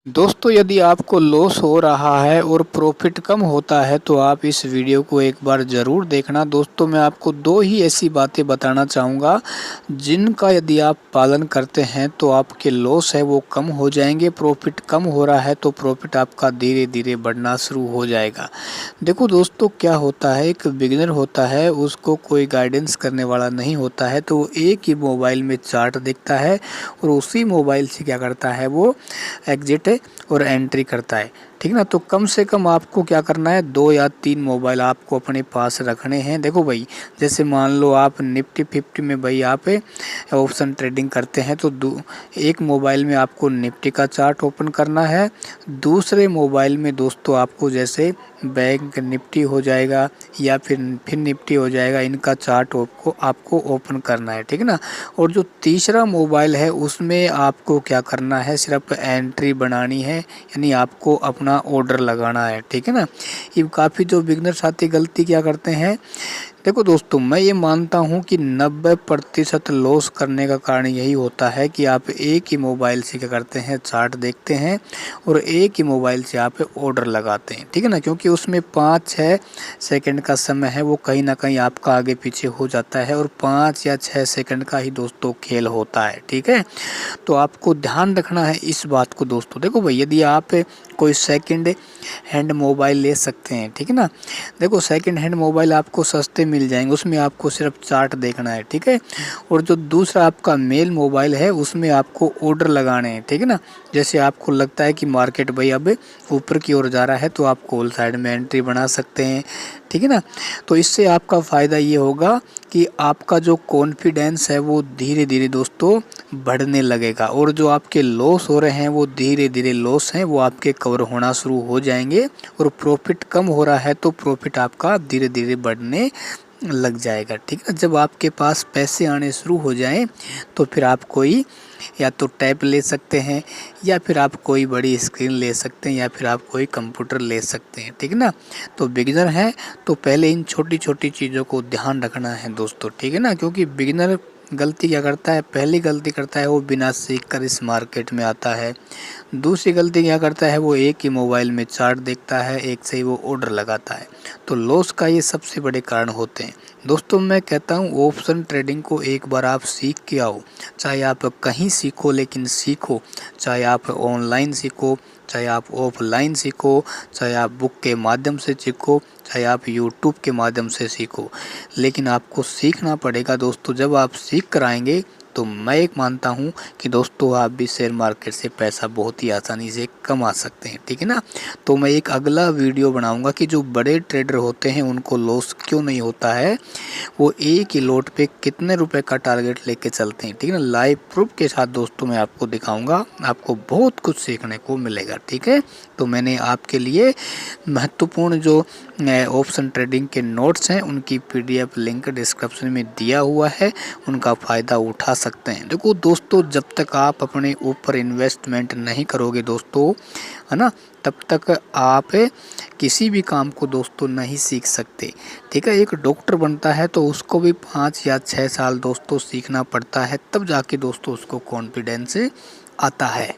दोस्तों यदि आपको लॉस हो रहा है और प्रॉफिट कम होता है तो आप इस वीडियो को एक बार ज़रूर देखना। दोस्तों मैं आपको दो ही ऐसी बातें बताना चाहूँगा जिनका यदि आप पालन करते हैं तो आपके लॉस है वो कम हो जाएंगे। प्रॉफिट कम हो रहा है तो प्रॉफिट आपका धीरे धीरे बढ़ना शुरू हो जाएगा। देखो दोस्तों क्या होता है, एक बिगिनर होता है उसको कोई गाइडेंस करने वाला नहीं होता है तो वो एक ही मोबाइल में चार्ट देखता है और उसी मोबाइल से क्या करता है वो एग्जिट और एंट्री करता है। ठीक ना, तो कम से कम आपको क्या करना है, 2 या 3 मोबाइल आपको अपने पास रखने हैं। देखो भाई, जैसे मान लो आप निफ्टी 50 में भाई आप ऑप्शन ट्रेडिंग करते हैं तो एक मोबाइल में आपको निफ्टी का चार्ट ओपन करना है, दूसरे मोबाइल में दोस्तों आपको जैसे बैंक निफ्टी हो जाएगा या फिर निफ्टी हो जाएगा, इनका चार्ट आपको ओपन करना है। ठीक है ना, और जो तीसरा मोबाइल है उसमें आपको क्या करना है, सिर्फ एंट्री बनानी है, यानी आपको अपना ऑर्डर लगाना है। ठीक है ना, ये काफ़ी जो बिगनर साथी गलती क्या करते हैं, देखो दोस्तों मैं ये मानता हूँ कि 90% लॉस करने का कारण यही होता है कि आप एक ही मोबाइल से क्या करते हैं, चार्ट देखते हैं और एक ही मोबाइल से आप ऑर्डर लगाते हैं। ठीक है ना, क्योंकि उसमें 5-6 सेकंड का समय है, वो कहीं ना कहीं आपका आगे पीछे हो जाता है और 5 या 6 सेकंड का ही दोस्तों खेल होता है। ठीक है, तो आपको ध्यान रखना है इस बात को दोस्तों। देखो भाई, यदि आप कोई सेकंड हैंड मोबाइल ले सकते हैं, ठीक है ना, देखो सेकंड हैंड मोबाइल आपको सस्ते मिल जाएंगे, उसमें आपको सिर्फ चार्ट देखना है। ठीक है, और जो दूसरा आपका मेल मोबाइल है उसमें आपको ऑर्डर लगाने हैं। ठीक है ना, जैसे आपको लगता है कि मार्केट भाई अब ऊपर की ओर जा रहा है तो आप कॉल साइड में एंट्री बना सकते हैं। ठीक है ना, तो इससे आपका फ़ायदा ये होगा कि आपका जो कॉन्फिडेंस है वो धीरे धीरे दोस्तों बढ़ने लगेगा और जो आपके लॉस हो रहे हैं वो धीरे धीरे लॉस हैं वो आपके कवर होना शुरू हो जाएंगे और प्रॉफिट कम हो रहा है तो प्रॉफिट आपका धीरे धीरे बढ़ने लग जाएगा। ठीक है, जब आपके पास पैसे आने शुरू हो जाएं तो फिर आप कोई या तो टैब ले सकते हैं या फिर आप कोई बड़ी स्क्रीन ले सकते हैं या फिर आप कोई कंप्यूटर ले सकते हैं। ठीक है ना, तो बिगिनर है तो पहले इन छोटी छोटी चीज़ों को ध्यान रखना है दोस्तों। ठीक है ना, क्योंकि बिगिनर गलती क्या करता है, पहली गलती करता है वो बिना सीख कर इस मार्केट में आता है। दूसरी गलती क्या करता है, वो एक ही मोबाइल में चार्ट देखता है, एक से ही वो ऑर्डर लगाता है। तो लॉस का ये सबसे बड़े कारण होते हैं दोस्तों। मैं कहता हूँ ऑप्शन ट्रेडिंग को एक बार आप सीख के आओ, चाहे आप कहीं सीखो लेकिन सीखो, चाहे आप ऑनलाइन सीखो, चाहे आप ऑफलाइन सीखो, चाहे आप बुक के माध्यम से सीखो, चाहे आप यूट्यूब के माध्यम से सीखो, लेकिन आपको सीखना पड़ेगा दोस्तों। जब आप सीख कर आएंगे तो मैं एक मानता हूँ कि दोस्तों आप भी शेयर मार्केट से पैसा बहुत ही आसानी से कमा सकते हैं। ठीक है ना, तो मैं एक अगला वीडियो बनाऊंगा कि जो बड़े ट्रेडर होते हैं उनको लॉस क्यों नहीं होता है, वो एक ही लोट पे कितने रुपए का टारगेट लेके चलते हैं। ठीक है ना, लाइव प्रूफ के साथ दोस्तों मैं आपको दिखाऊंगा, आपको बहुत कुछ सीखने को मिलेगा। ठीक है, तो मैंने आपके लिए महत्वपूर्ण जो ऑप्शन ट्रेडिंग के नोट्स हैं उनकी PDF लिंक डिस्क्रिप्शन में दिया हुआ है, उनका फ़ायदा उठा सकते हैं। देखो दोस्तों, जब तक आप अपने ऊपर इन्वेस्टमेंट नहीं करोगे दोस्तों, है ना, तब तक आप किसी भी काम को दोस्तों नहीं सीख सकते। ठीक है, एक डॉक्टर बनता है तो उसको भी 5 या 6 साल दोस्तों सीखना पड़ता है, तब जाके दोस्तों उसको कॉन्फिडेंस आता है।